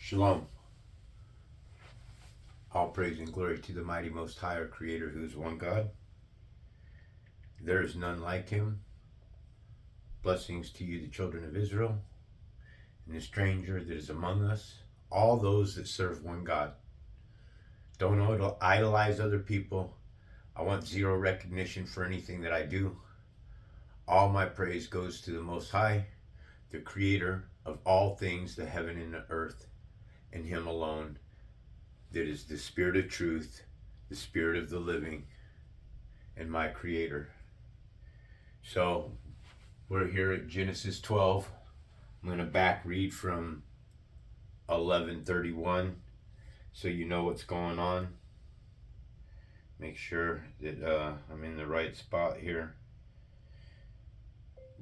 Shalom. All praise and glory to the mighty Most High, our Creator, who is one God. There is none like him. Blessings to you, the children of Israel, and the stranger that is among us, all those that serve one God. Don't idolize other people. I want zero recognition for anything that I do. All my praise goes to the Most High, the Creator of all things, the heaven and the earth, and him alone, that is the Spirit of truth, the Spirit of the living, and my Creator. So we're here at Genesis 12. I'm going to back read from 11:31 so you know what's going on. Make sure that I'm in the right spot here.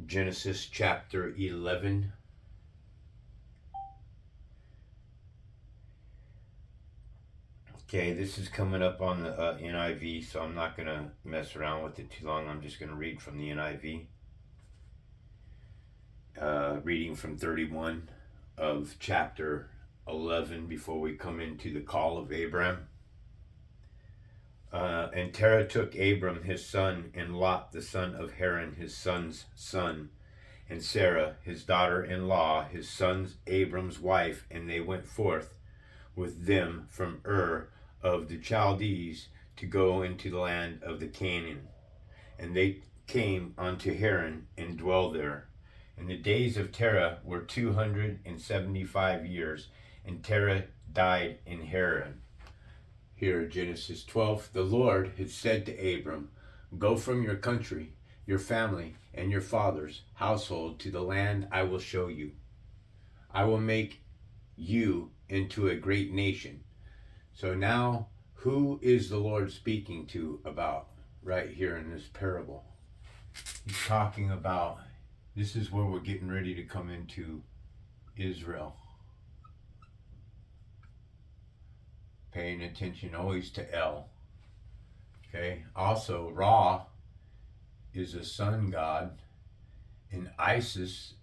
Genesis chapter 11. Okay, this is coming up on the NIV, so I'm not going to mess around with it too long. I'm just going to read from the NIV. Reading from 31 of chapter 11 before we come into the call of Abram. And Terah took Abram his son, and Lot the son of Haran his son's son, and Sarah his daughter-in-law, his son's Abram's wife, and they went forth with them from Ur of the Chaldees to go into the land of the Canaan. And they came unto Haran and dwelled there. And the days of Terah were 275 years, and Terah died in Haran. Here, Genesis 12, the Lord had said to Abram, go from your country, your family, and your father's household to the land I will show you. I will make you into a great nation. So now, who is the Lord speaking to about right here in this parable? He's talking about, this is where we're getting ready to come into Israel. Paying attention always to El. Okay. Also, Ra is a sun god, and Isis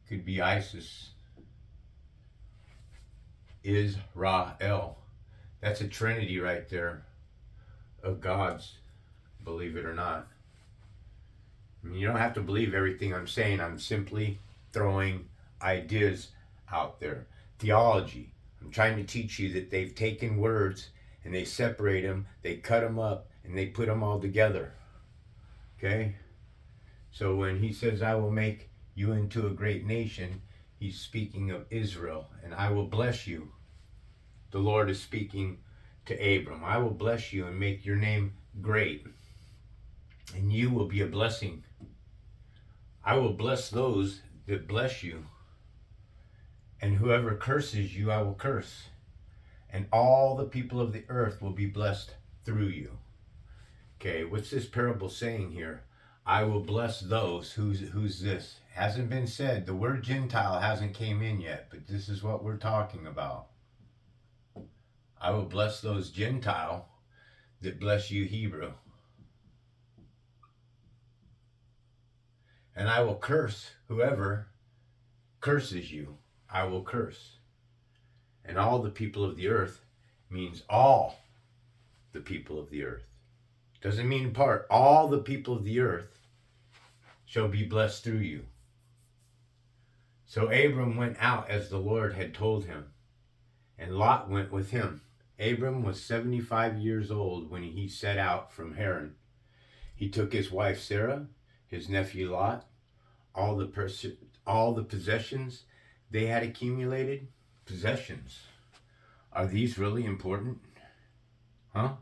could be Isis, is Ra-El. That's a trinity right there of gods, believe it or not. I mean, you don't have to believe everything I'm saying. I'm simply throwing ideas out there. Theology. I'm trying to teach you that they've taken words and they separate them, they cut them up, and they put them all together. Okay? So when he says, I will make you into a great nation, he's speaking of Israel, and I will bless you. The Lord is speaking to Abram. I will bless you and make your name great, and you will be a blessing. I will bless those that bless you, and whoever curses you, I will curse. And all the people of the earth will be blessed through you. Okay, what's this parable saying here? I will bless those. Who's this? Hasn't been said. The word Gentile hasn't came in yet, but this is what we're talking about. I will bless those Gentile that bless you Hebrew. And I will curse whoever curses you. I will curse. And all the people of the earth means all the people of the earth. Doesn't mean part. All the people of the earth shall be blessed through you. So Abram went out as the Lord had told him, and Lot went with him. Abram was 75 years old when he set out from Haran. He took his wife Sarah, his nephew Lot, all the possessions they had accumulated. Possessions. Are these really important? Huh?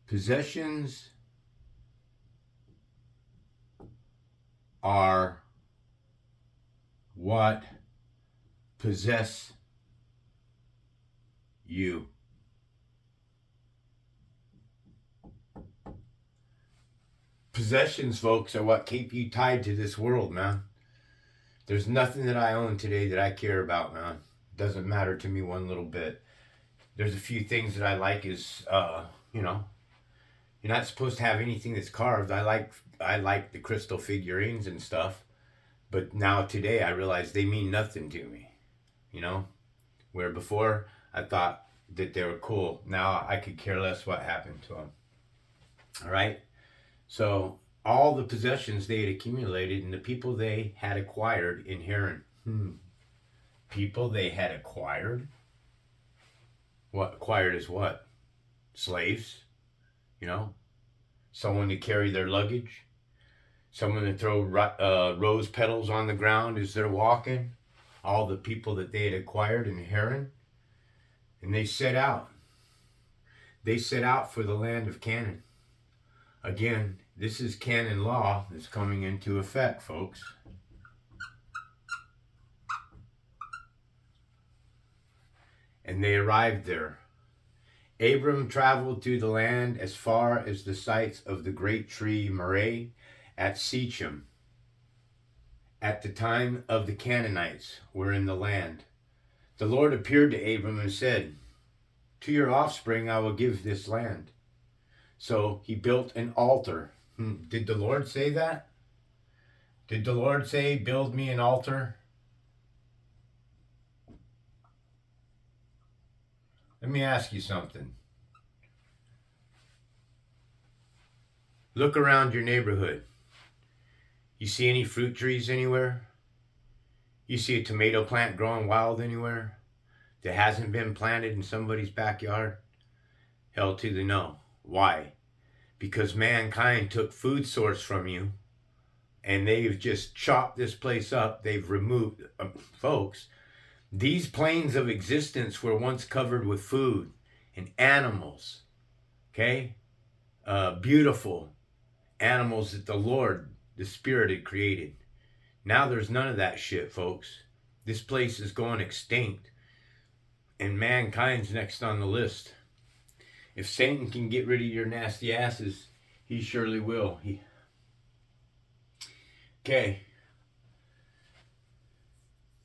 Possessions are what possess you. Possessions, folks, are what keep you tied to this world, man. There's nothing that I own today that I care about, man. Doesn't matter to me one little bit. There's a few things that I like is, you're not supposed to have anything that's carved. I like the crystal figurines and stuff. But now today I realize they mean nothing to me, you know? Where before I thought that they were cool. Now I could care less what happened to them. All right? So all the possessions they had accumulated and the people they had acquired in Haran. People they had acquired? What acquired is what? Slaves, you know? Someone to carry their luggage, someone to throw rose petals on the ground as they're walking. All the people that they had acquired in Haran, and they set out. They set out for the land of Canaan. Again, this is canon law that's coming into effect, folks. And they arrived there. Abram traveled through the land as far as the sites of the great tree Moreh at Shechem. At the time of the Canaanites were in the land. The Lord appeared to Abram and said, "To your offspring I will give this land." So he built an altar. Did the Lord say that? Did the Lord say, "Build me an altar"? Let me ask you something. Look around your neighborhood. You see any fruit trees anywhere? You see a tomato plant growing wild anywhere that hasn't been planted in somebody's backyard? Hell to the no. Why? Because mankind took food source from you and they've just chopped this place up. They've removed, folks, these planes of existence were once covered with food and animals, okay? Beautiful animals that the Lord, the Spirit, had created. Now there's none of that shit, folks. This place is going extinct, and mankind's next on the list. If Satan can get rid of your nasty asses, he surely will. Okay.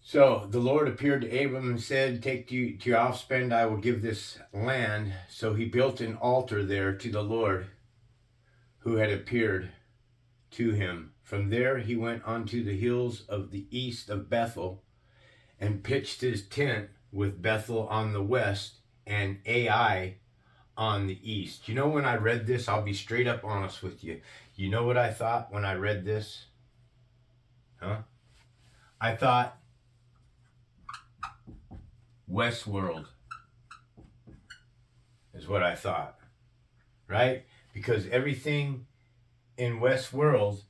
So the Lord appeared to Abram and said, "Take to your offspring, I will give this land." So he built an altar there to the Lord who had appeared to him. From there he went onto the hills of the east of Bethel and pitched his tent with Bethel on the west and Ai on the east. You know, when I read this, I'll be straight up honest with you. You know what I thought when I read this? I thought Westworld is what I thought, right? Because everything in Westworld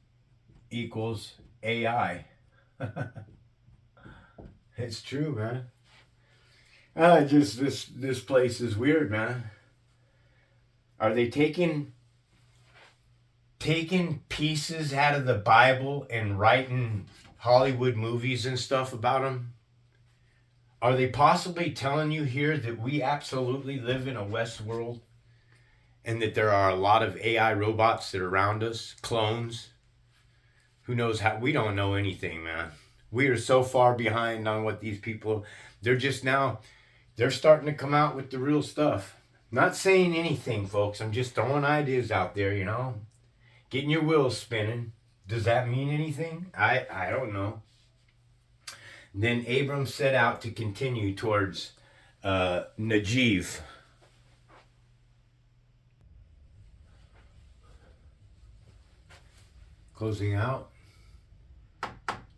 equals AI. It's true, man. Just this place is weird, man. Are they taking pieces out of the Bible and writing Hollywood movies and stuff about them? Are they possibly telling you here that we absolutely live in a West world and that there are a lot of AI robots that are around us, clones? Who knows how? We don't know anything, man. We are so far behind on what these people, they're starting to come out with the real stuff. Not saying anything, folks. I'm just throwing ideas out there, you know. Getting your wheels spinning. Does that mean anything? I don't know. Then Abram set out to continue towards Negev. Closing out.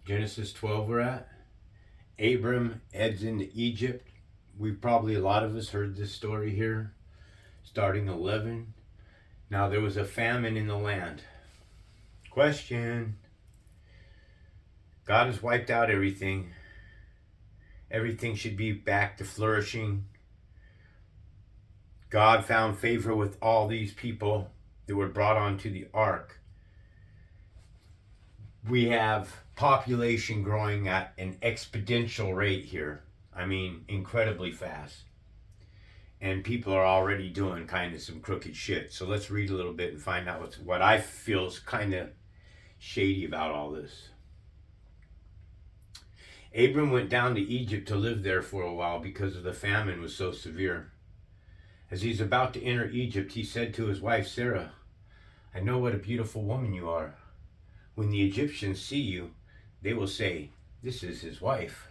Genesis 12 we're at. Abram heads into Egypt. A lot of us heard this story here. Starting 11. Now there was a famine in the land. Question. God has wiped out everything. Everything should be back to flourishing. God found favor with all these people that were brought onto the ark. We have population growing at an exponential rate here. I mean, incredibly fast. And people are already doing kind of some crooked shit. So let's read a little bit and find out what I feel is kind of shady about all this. Abram went down to Egypt to live there for a while because of the famine was so severe. As he's about to enter Egypt, he said to his wife Sarah, "I know what a beautiful woman you are. When the Egyptians see you, they will say, this is his wife.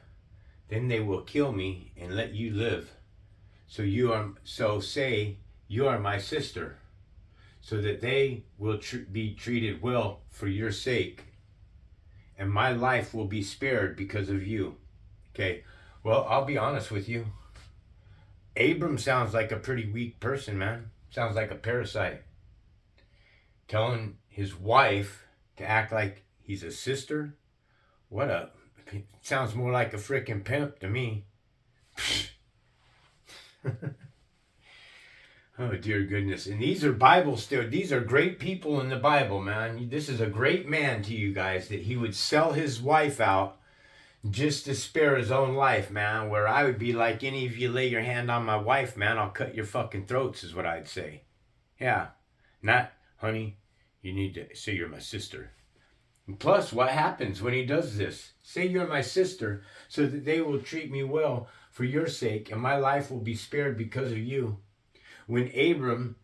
Then they will kill me and let you live. So say you are my sister, so that they will be treated well for your sake, and my life will be spared because of you. Okay, well, I'll be honest with you. Abram sounds like a pretty weak person, man. Sounds like a parasite. Telling his wife to act like he's a sister? Sounds more like a freaking pimp to me. Oh, dear goodness. And these are these are great people in the Bible, man. This is a great man to you guys, that he would sell his wife out just to spare his own life, man. Where I would be like, any of you lay your hand on my wife, man, I'll cut your fucking throats, is what I'd say. Yeah. Not, honey, you need to say you're my sister. And plus, what happens when he does this? Say you're my sister, so that they will treat me well for your sake, and my life will be spared because of you. When Abram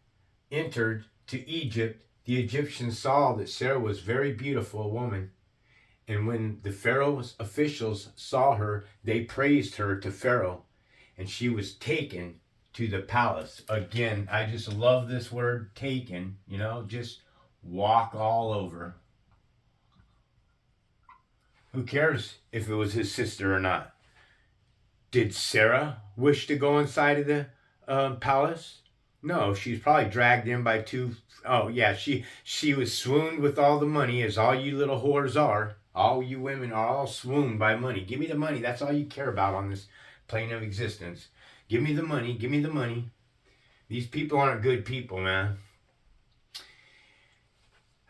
entered to Egypt, the Egyptians saw that Sarah was a very beautiful woman. And when the Pharaoh's officials saw her, they praised her to Pharaoh, and she was taken to the palace. Again, I just love this word, taken, just walk all over. Who cares if it was his sister or not? Did Sarah wish to go inside of the palace? No, she's probably dragged in by two. Oh, yeah, she was swooned with all the money, as all you little whores are. All you women are all swooned by money. Give me the money. That's all you care about on this plane of existence. Give me the money. Give me the money. These people aren't good people, man.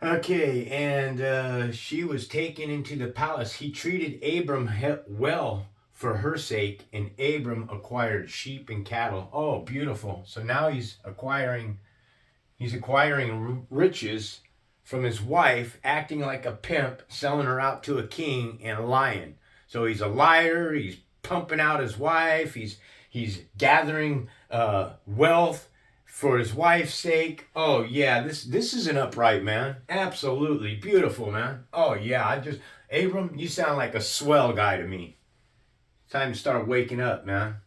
Okay, and she was taken into the palace. He treated Abram well for her sake, and Abram acquired sheep and cattle. Oh, beautiful. So now he's acquiring riches from his wife, acting like a pimp, selling her out to a king, and lying. So he's a liar. He's pumping out his wife. He's gathering wealth for his wife's sake. Oh yeah, this is an upright man. Absolutely beautiful, man. Oh yeah, Abram, you sound like a swell guy to me. Time to start waking up, man.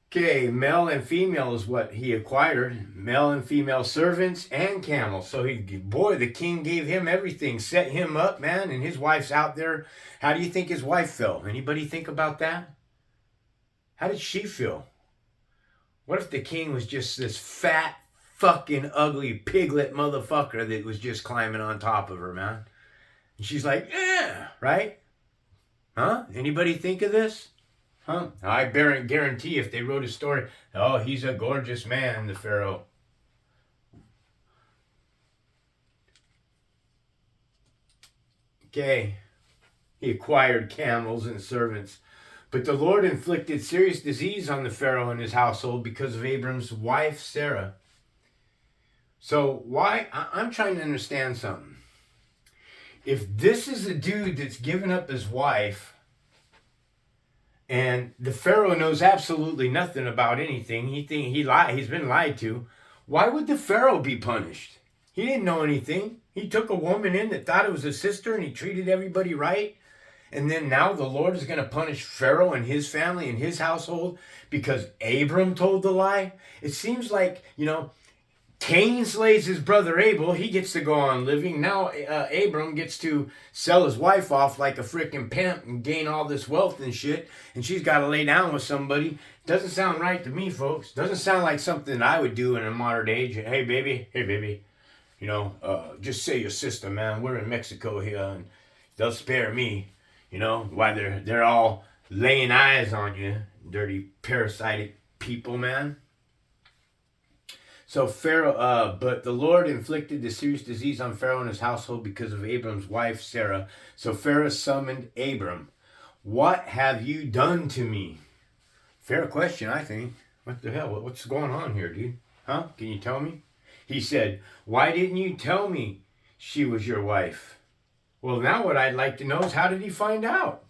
Okay, male and female is what he acquired. Male and female servants and camels. So the king gave him everything, set him up, man, and his wife's out there. How do you think his wife felt? Anybody think about that? How did she feel? What if the king was just this fat, fucking ugly piglet motherfucker that was just climbing on top of her, man? And she's like, yeah, right? Huh? Anybody think of this? Huh? I guarantee if they wrote a story, oh, he's a gorgeous man, the Pharaoh. Okay. He acquired camels and servants. But the Lord inflicted serious disease on the Pharaoh and his household because of Abram's wife, Sarah. So why? I'm trying to understand something. If this is a dude that's given up his wife, and the Pharaoh knows absolutely nothing about anything, he's been lied to, why would the Pharaoh be punished? He didn't know anything. He took a woman in that thought it was a sister, and he treated everybody right. And then now the Lord is going to punish Pharaoh and his family and his household because Abram told the lie. It seems like, Cain slays his brother Abel. He gets to go on living. Now Abram gets to sell his wife off like a freaking pimp and gain all this wealth and shit. And she's got to lay down with somebody. Doesn't sound right to me, folks. Doesn't sound like something I would do in a modern age. Hey, baby. Just say your sister, man. We're in Mexico here and they'll spare me. Why they're all laying eyes on you, dirty parasitic people, man. So Pharaoh, but the Lord inflicted the serious disease on Pharaoh and his household because of Abram's wife, Sarah. So Pharaoh summoned Abram. What have you done to me? Fair question, I think. What the hell? What's going on here, dude? Huh? Can you tell me? He said, why didn't you tell me she was your wife? Well, now what I'd like to know is, how did he find out?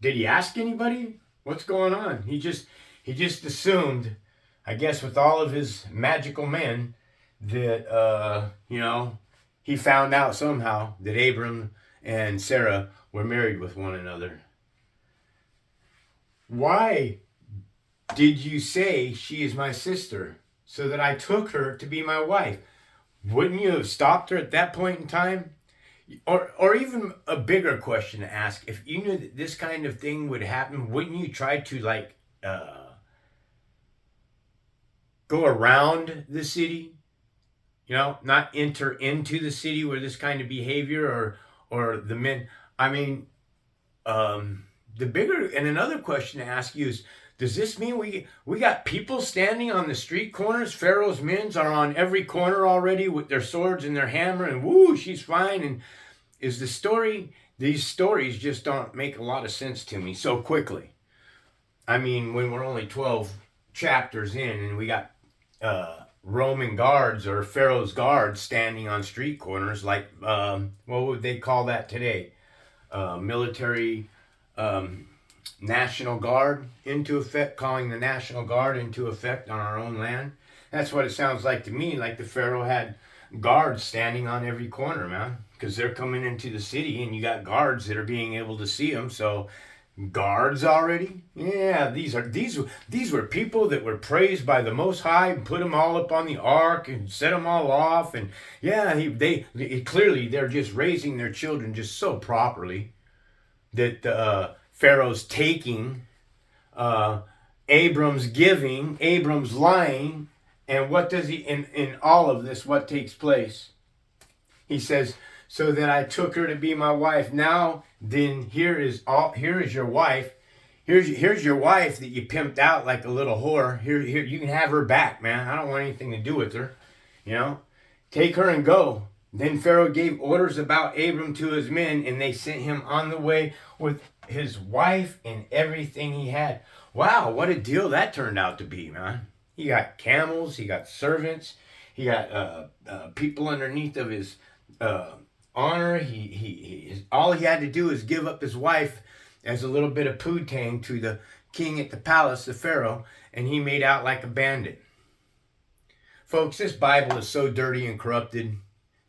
Did he ask anybody? What's going on? He just assumed, I guess with all of his magical men, that, he found out somehow that Abram and Sarah were married with one another. Why did you say she is my sister, so that I took her to be my wife? Wouldn't you have stopped her at that point in time? Or even a bigger question to ask, if you knew that this kind of thing would happen, wouldn't you try to go around the city? Not enter into the city where this kind of behavior or the men. I mean, the bigger and another question to ask you is, does this mean we got people standing on the street corners? Pharaoh's men are on every corner already with their swords and their hammer, and woo, she's fine. And is the story? These stories just don't make a lot of sense to me so quickly. I mean, when we're only 12 chapters in, and we got Roman guards or Pharaoh's guards standing on street corners, like what would they call that today? Military. National Guard into effect, calling the National Guard into effect on our own land. That's what it sounds like to me, like the Pharaoh had guards standing on every corner, man, because they're coming into the city and you got guards that are being able to see them. So guards already? Yeah, these were people that were praised by the Most High and put them all up on the ark and set them all off. And yeah, clearly they're just raising their children just so properly that Pharaoh's taking, Abram's giving, Abram's lying, and what does he, in all of this, what takes place? He says, so that I took her to be my wife. Now, then here is your wife. Here's your wife that you pimped out like a little whore. Here, you can have her back, man. I don't want anything to do with her. Take her and go. Then Pharaoh gave orders about Abram to his men, and they sent him on the way with his wife and everything he had. Wow, what a deal that turned out to be, man. He got camels, he got servants, he got people underneath of his honor. All he had to do is give up his wife as a little bit of poo-tang to the king at the palace, the Pharaoh, and he made out like a bandit. Folks, this Bible is so dirty and corrupted.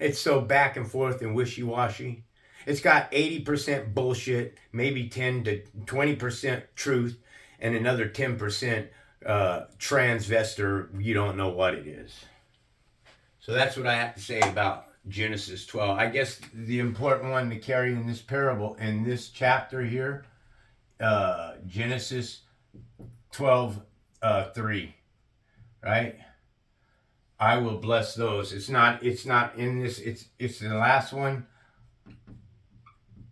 It's so back and forth and wishy-washy. It's got 80% bullshit, maybe 10 to 20% truth, and another 10% transvestor, you don't know what it is. So that's what I have to say about Genesis 12. I guess the important one to carry in this parable, in this chapter here, Genesis 12, 3, right? I will bless those. It's not in this, it's the last one.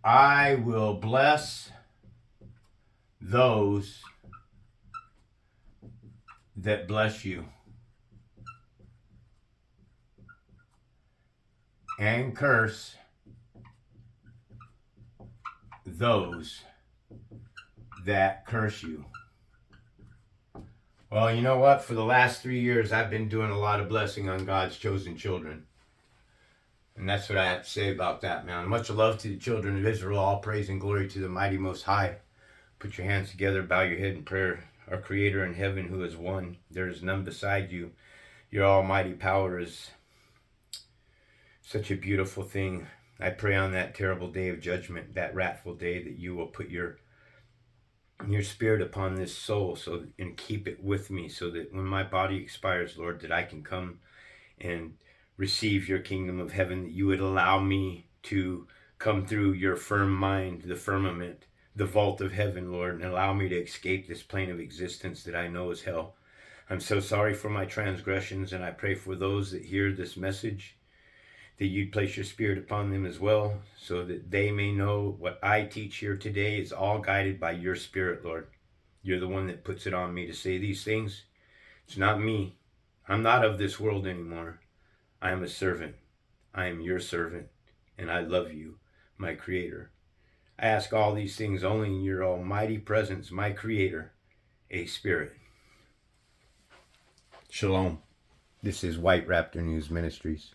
I will bless those that bless you, and curse those that curse you. Well, you know what? For the last 3 years, I've been doing a lot of blessing on God's chosen children. And that's what I have to say about that, man. Much love to the children of Israel. All praise and glory to the mighty Most High. Put your hands together, bow your head in prayer. Our Creator in heaven, who is one, there is none beside you. Your almighty power is such a beautiful thing. I pray on that terrible day of judgment, that wrathful day, that you will put your spirit upon this soul and keep it with me, so that when my body expires, Lord, that I can come and receive your kingdom of heaven, that you would allow me to come through your firm mind, the firmament, the vault of heaven, Lord, and allow me to escape this plane of existence that I know is hell. I'm so sorry for my transgressions, and I pray for those that hear this message, that you'd place your spirit upon them as well, so that they may know what I teach here today is all guided by your spirit, Lord. You're the one that puts it on me to say these things. It's not me. I'm not of this world anymore. I am a servant. I am your servant, and I love you, my Creator. I ask all these things only in your almighty presence, my Creator, a Spirit. Shalom. This is White Raptor News Ministries.